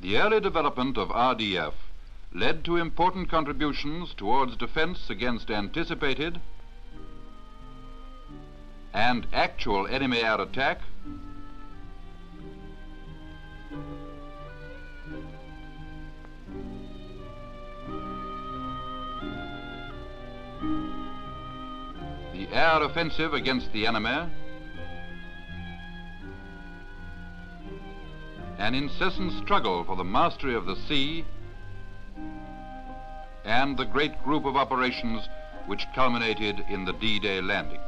The early development of RDF led to important contributions towards defense against anticipated and actual enemy air attack, the air offensive against the enemy, an incessant struggle for the mastery of the sea, and the great group of operations which culminated in the D-Day landing.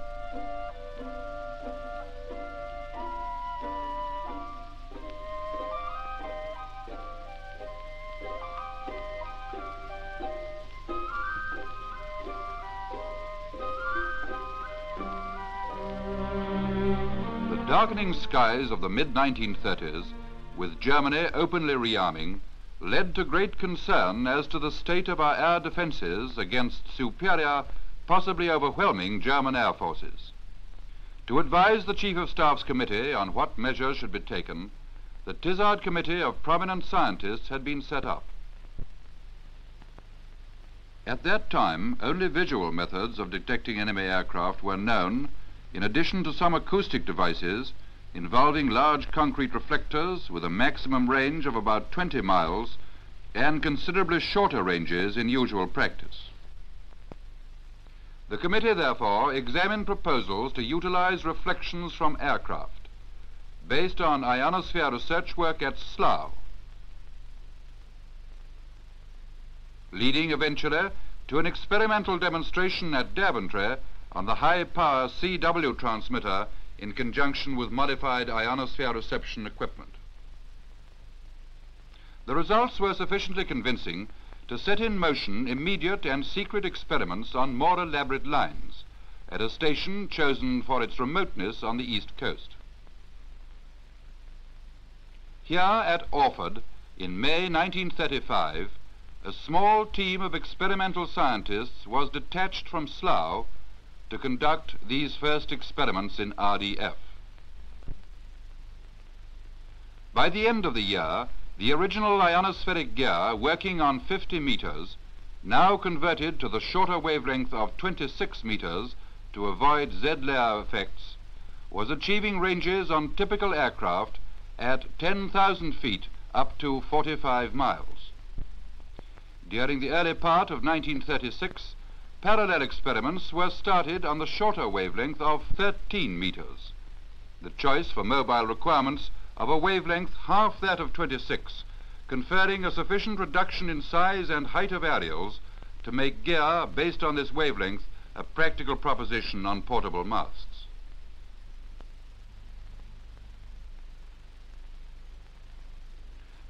The darkening skies of the mid-1930s, with Germany openly rearming, led to great concern as to the state of our air defenses against superior, possibly overwhelming German air forces. To advise the Chief of Staff's committee on what measures should be taken, the Tizard Committee of prominent scientists had been set up. At that time, only visual methods of detecting enemy aircraft were known, in addition to some acoustic devices involving large concrete reflectors with a maximum range of about 20 miles and considerably shorter ranges in usual practice. The committee, therefore, examined proposals to utilize reflections from aircraft based on ionosphere research work at Slough, leading eventually to an experimental demonstration at Daventry on the high-power CW transmitter in conjunction with modified ionosphere reception equipment. The results were sufficiently convincing to set in motion immediate and secret experiments on more elaborate lines at a station chosen for its remoteness on the east coast. Here at Orford, in May 1935, a small team of experimental scientists was detached from Slough to conduct these first experiments in RDF. By the end of the year, the original ionospheric gear working on 50 meters, now converted to the shorter wavelength of 26 meters to avoid Z-layer effects, was achieving ranges on typical aircraft at 10,000 feet up to 45 miles. During the early part of 1936, parallel experiments were started on the shorter wavelength of 13 meters, the choice for mobile requirements of a wavelength half that of 26, conferring a sufficient reduction in size and height of aerials to make gear based on this wavelength a practical proposition on portable masts.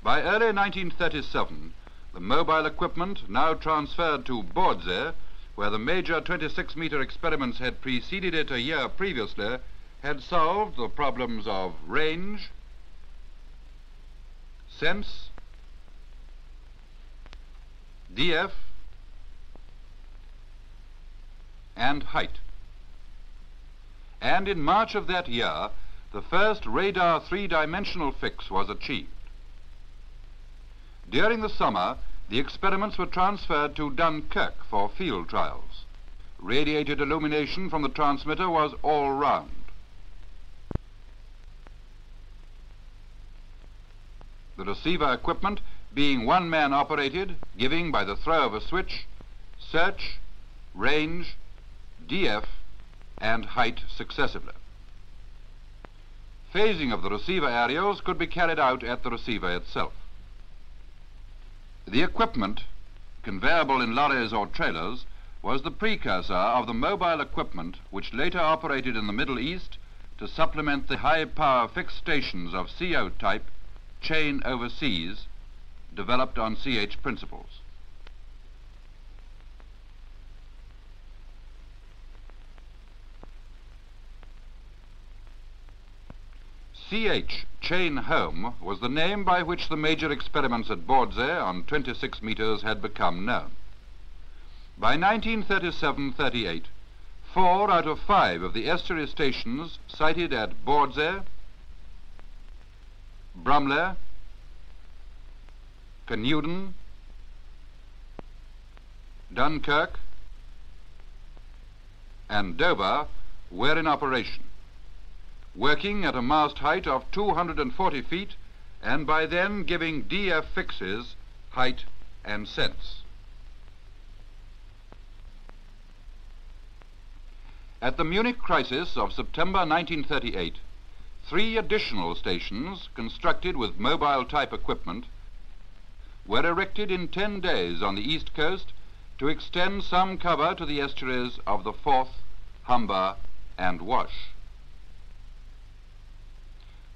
By early 1937, the mobile equipment now transferred to Bordesais, where the major 26-meter experiments had preceded it a year previously, had solved the problems of range, sense, DF, and height. And in March of that year, the first radar three-dimensional fix was achieved. During the summer, the experiments were transferred to Dunkirk for field trials. Radiated illumination from the transmitter was all round. The receiver equipment being one-man operated, giving by the throw of a switch, search, range, DF, and height successively. Phasing of the receiver aerials could be carried out at the receiver itself. The equipment, conveyable in lorries or trailers, was the precursor of the mobile equipment which later operated in the Middle East to supplement the high-power fixed stations of CO type, chain overseas, developed on CH principles. CH, chain home, was the name by which the major experiments at Bordesais on 26 meters had become known. By 1937-38, 4 out of 5 of the estuary stations sited at Bordesais, Bromley, Canewdon, Dunkirk, and Dover were in operation, working at a mast height of 240 feet and by then giving DF fixes height and sense. At the Munich crisis of September 1938, 3 additional stations constructed with mobile type equipment were erected in 10 days on the east coast to extend some cover to the estuaries of the Forth, Humber and Wash.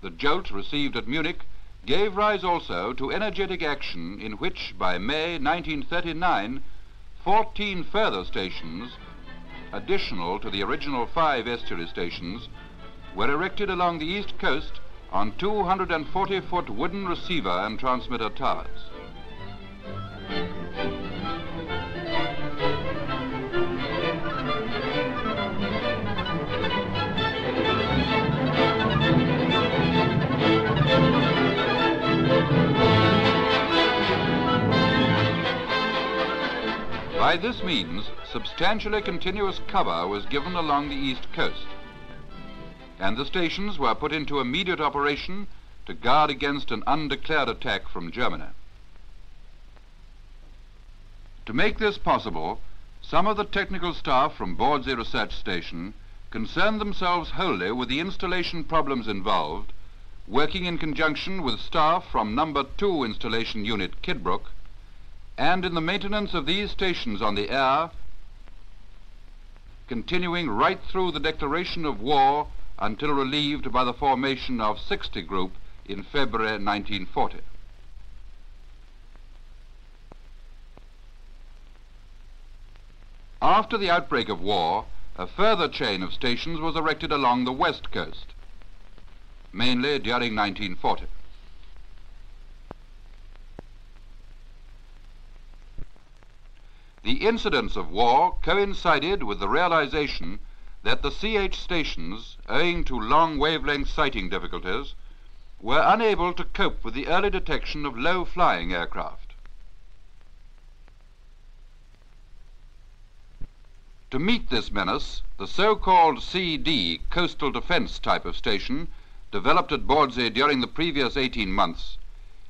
The jolt received at Munich gave rise also to energetic action in which by May 1939 14 further stations, additional to the original 5 estuary stations, were erected along the east coast on 240-foot wooden receiver and transmitter towers. By this means, substantially continuous cover was given along the east coast, and the stations were put into immediate operation to guard against an undeclared attack from Germany. To make this possible, some of the technical staff from Bordsey Research Station concerned themselves wholly with the installation problems involved, working in conjunction with staff from No. 2 Installation Unit Kidbrooke, and in the maintenance of these stations on the air, continuing right through the declaration of war until relieved by the formation of 60 Group in February 1940. After the outbreak of war, a further chain of stations was erected along the west coast, mainly during 1940. The incidents of war coincided with the realization that the CH stations, owing to long wavelength sighting difficulties, were unable to cope with the early detection of low-flying aircraft. To meet this menace, the so-called CD, coastal defense type of station, developed at Bordsey during the previous 18 months,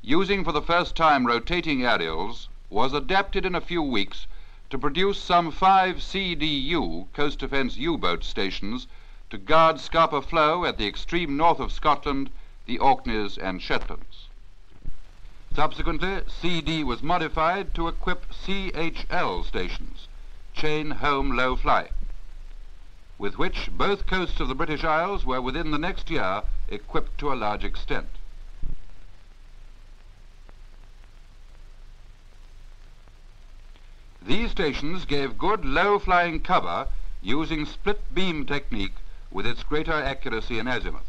using for the first time rotating aerials, was adapted in a few weeks to produce some 5 CDU, coast defence U-boat stations, to guard Scapa Flow at the extreme north of Scotland, the Orkneys and Shetlands. Subsequently, CD was modified to equip CHL stations, chain home low flying, with which both coasts of the British Isles were within the next year equipped to a large extent. These stations gave good low-flying cover using split beam technique with its greater accuracy in azimuth.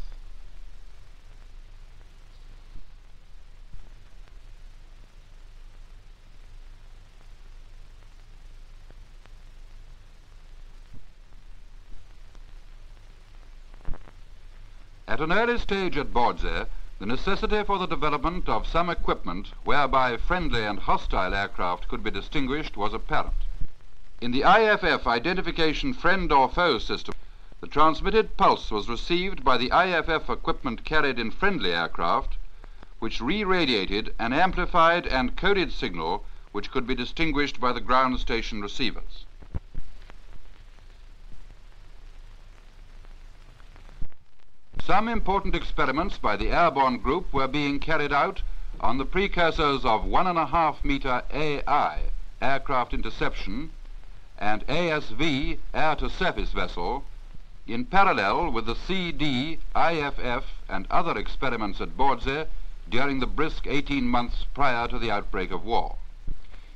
At an early stage at Bordsey, the necessity for the development of some equipment whereby friendly and hostile aircraft could be distinguished was apparent. In the IFF identification friend or foe system, the transmitted pulse was received by the IFF equipment carried in friendly aircraft, which re-radiated an amplified and coded signal which could be distinguished by the ground station receivers. Some important experiments by the airborne group were being carried out on the precursors of 1.5 meter AI, aircraft interception, and ASV, air-to-surface vessel, in parallel with the CD, IFF, and other experiments at Bordsey during the brisk 18 months prior to the outbreak of war.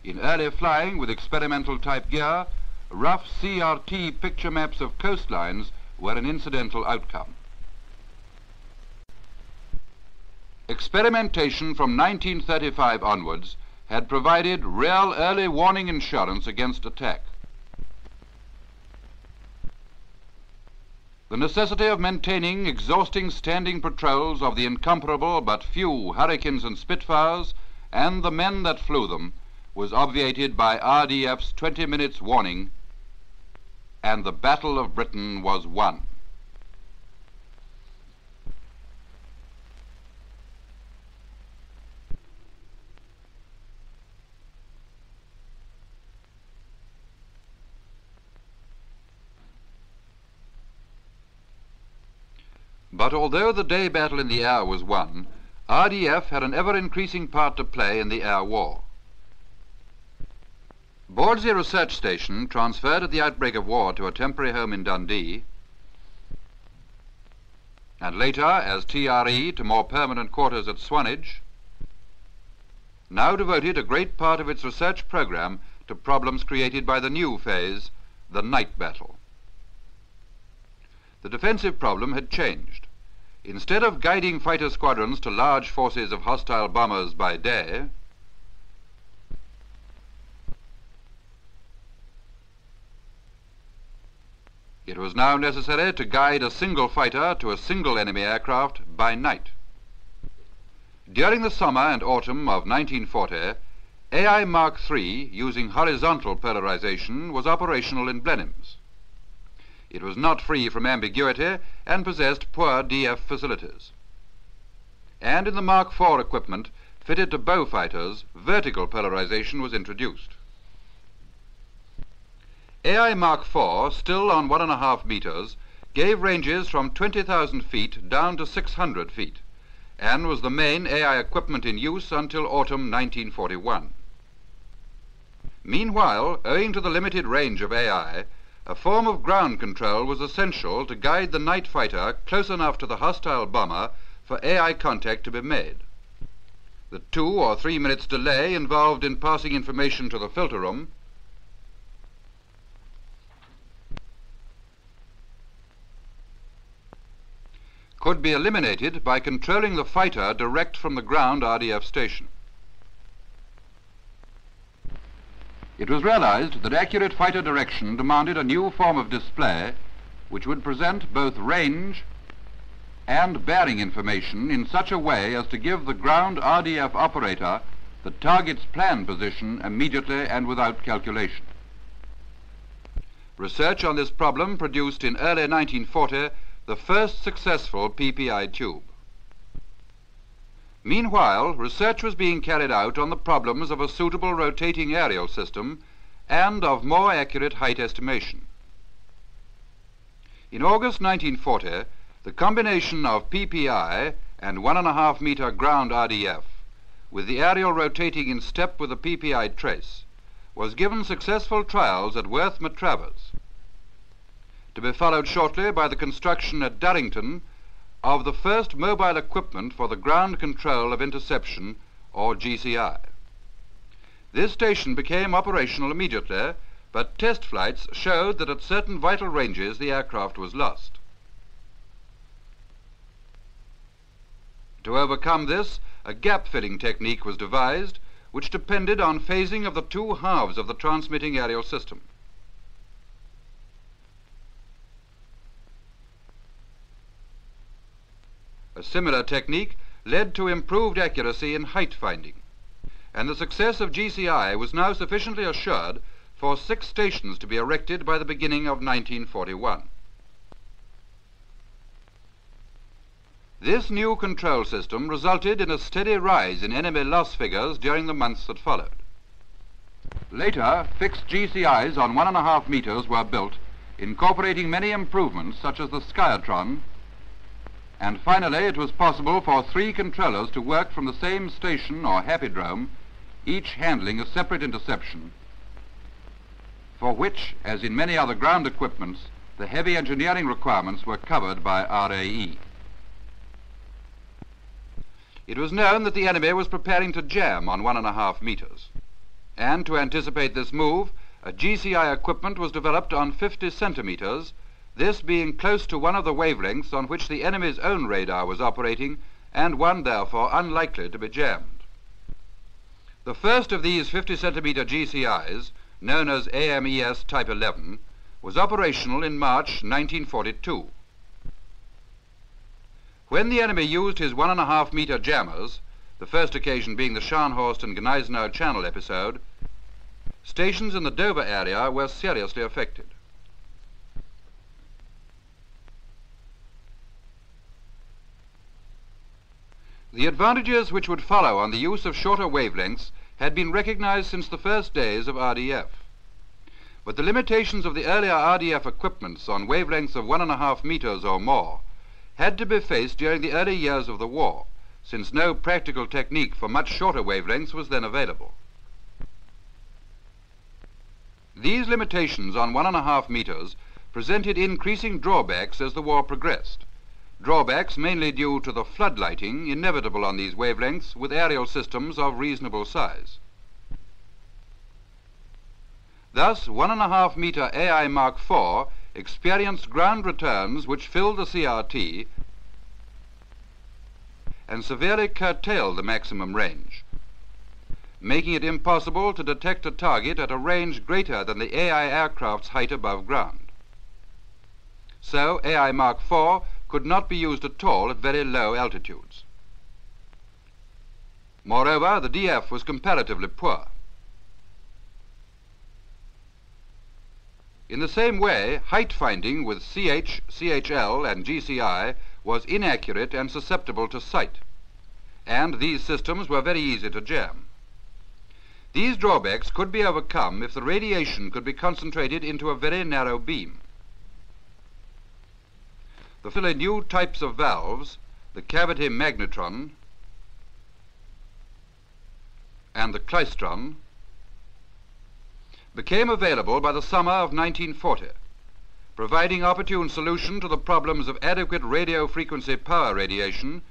In early flying with experimental type gear, rough CRT picture maps of coastlines were an incidental outcome. Experimentation from 1935 onwards had provided real early warning insurance against attack. The necessity of maintaining exhausting standing patrols of the incomparable but few Hurricanes and Spitfires and the men that flew them was obviated by RDF's 20 minutes warning, and the Battle of Britain was won. But although the day battle in the air was won, RDF had an ever-increasing part to play in the air war. Bordsey Research Station, transferred at the outbreak of war to a temporary home in Dundee, and later as TRE to more permanent quarters at Swanage, now devoted a great part of its research program to problems created by the new phase, the night battle. The defensive problem had changed. Instead of guiding fighter squadrons to large forces of hostile bombers by day, it was now necessary to guide a single fighter to a single enemy aircraft by night. During the summer and autumn of 1940, AI Mark III, using horizontal polarization, was operational in Blenheims. It was not free from ambiguity and possessed poor DF facilities. And in the Mark IV equipment fitted to bow fighters, vertical polarization was introduced. AI Mark IV, still on 1.5 meters, gave ranges from 20,000 feet down to 600 feet, and was the main AI equipment in use until autumn 1941. Meanwhile, owing to the limited range of AI, a form of ground control was essential to guide the night fighter close enough to the hostile bomber for AI contact to be made. The 2 or 3 minutes delay involved in passing information to the filter room could be eliminated by controlling the fighter direct from the ground RDF station. It was realized that accurate fighter direction demanded a new form of display which would present both range and bearing information in such a way as to give the ground RDF operator the target's planned position immediately and without calculation. Research on this problem produced in early 1940 the first successful PPI tube. Meanwhile, research was being carried out on the problems of a suitable rotating aerial system and of more accurate height estimation. In August 1940, the combination of PPI and 1.5 meter ground RDF, with the aerial rotating in step with the PPI trace, was given successful trials at Worth Matravers, to be followed shortly by the construction at Durrington of the first mobile equipment for the ground control of interception, or GCI. This station became operational immediately, but test flights showed that at certain vital ranges the aircraft was lost. To overcome this, a gap-filling technique was devised, which depended on phasing of the 2 halves of the transmitting aerial system. A similar technique led to improved accuracy in height finding, and the success of GCI was now sufficiently assured for 6 stations to be erected by the beginning of 1941. This new control system resulted in a steady rise in enemy loss figures during the months that followed. Later, fixed GCIs on 1.5 meters were built, incorporating many improvements such as the Skyatron, and finally it was possible for 3 controllers to work from the same station or happydrome, each handling a separate interception, for which, as in many other ground equipments, the heavy engineering requirements were covered by RAE. It was known that the enemy was preparing to jam on 1.5 meters, and to anticipate this move, a GCI equipment was developed on 50 centimeters, this being close to one of the wavelengths on which the enemy's own radar was operating, and one therefore unlikely to be jammed. The first of these 50 centimeter GCIs, known as AMES Type 11, was operational in March 1942. When the enemy used his 1.5 meter jammers, the first occasion being the Scharnhorst and Gneisenau Channel episode, stations in the Dover area were seriously affected. The advantages which would follow on the use of shorter wavelengths had been recognized since the first days of RDF. But the limitations of the earlier RDF equipments on wavelengths of 1.5 meters or more had to be faced during the early years of the war, since no practical technique for much shorter wavelengths was then available. These limitations on 1.5 meters presented increasing drawbacks as the war progressed. Drawbacks mainly due to the floodlighting inevitable on these wavelengths with aerial systems of reasonable size. Thus, 1.5 meter AI Mark IV experienced ground returns which filled the CRT and severely curtailed the maximum range, making it impossible to detect a target at a range greater than the AI aircraft's height above ground. So, AI Mark IV could not be used at all at very low altitudes. Moreover, the DF was comparatively poor. In the same way, height finding with CH, CHL and GCI was inaccurate and susceptible to sight, and these systems were very easy to jam. These drawbacks could be overcome if the radiation could be concentrated into a very narrow beam. The fairly new types of valves, the cavity magnetron and the klystron, became available by the summer of 1940, providing opportune solution to the problems of adequate radio frequency power radiation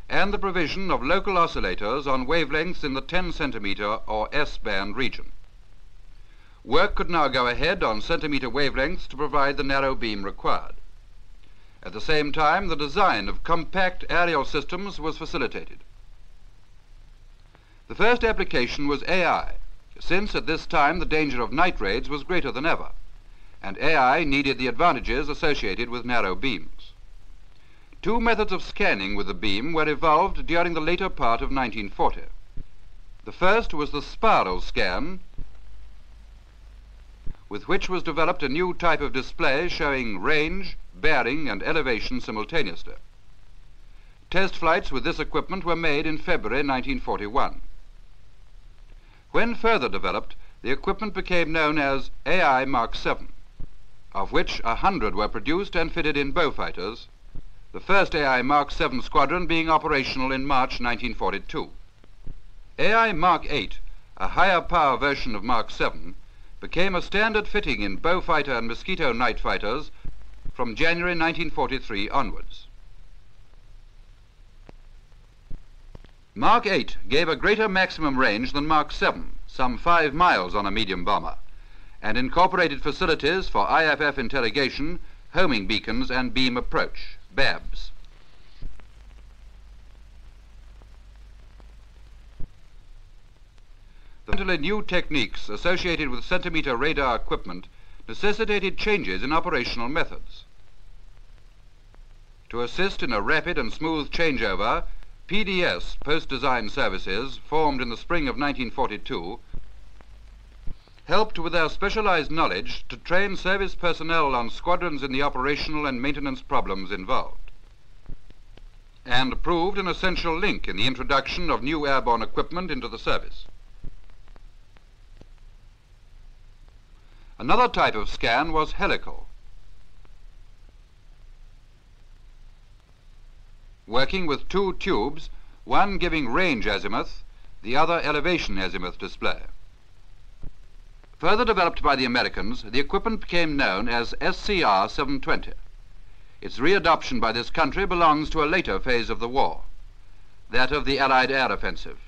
and the provision of local oscillators on wavelengths in the 10 centimeter or S-band region. Work could now go ahead on centimeter wavelengths to provide the narrow beam required. At the same time, the design of compact aerial systems was facilitated. The first application was AI, since at this time the danger of night raids was greater than ever, and AI needed the advantages associated with narrow beams. Two methods of scanning with the beam were evolved during the later part of 1940. The first was the spiral scan, with which was developed a new type of display showing range, bearing and elevation simultaneously. Test flights with this equipment were made in February 1941. When further developed, the equipment became known as AI Mark VII, of which 100 were produced and fitted in Beaufighters, the first AI Mark VII squadron being operational in March 1942. AI Mark VIII, a higher power version of Mark VII, became a standard fitting in Beaufighter and Mosquito night fighters from January 1943 onwards. Mark VIII gave a greater maximum range than Mark VII, some 5 miles on a medium bomber, and incorporated facilities for IFF interrogation, homing beacons and beam approach, BABs. The fundamentally new techniques associated with centimeter radar equipment necessitated changes in operational methods. To assist in a rapid and smooth changeover, PDS, Post-Design Services, formed in the spring of 1942, helped with their specialized knowledge to train service personnel on squadrons in the operational and maintenance problems involved, and proved an essential link in the introduction of new airborne equipment into the service. Another type of scan was helical, working with 2 tubes, one giving range azimuth, the other elevation azimuth display. Further developed by the Americans, the equipment became known as SCR 720. Its readoption by this country belongs to a later phase of the war, that of the Allied air offensive.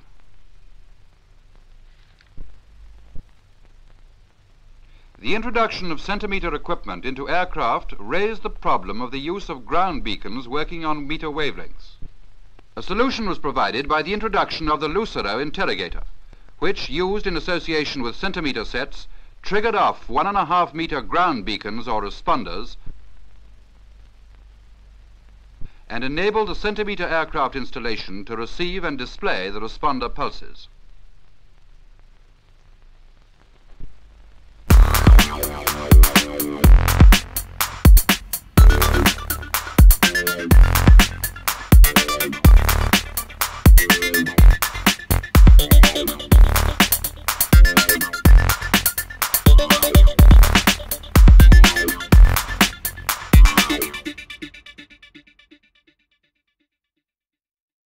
The introduction of centimeter equipment into aircraft raised the problem of the use of ground beacons working on meter wavelengths. A solution was provided by the introduction of the Lucero interrogator, which, used in association with centimeter sets, triggered off 1.5 meter ground beacons or responders and enable the centimeter aircraft installation to receive and display the responder pulses.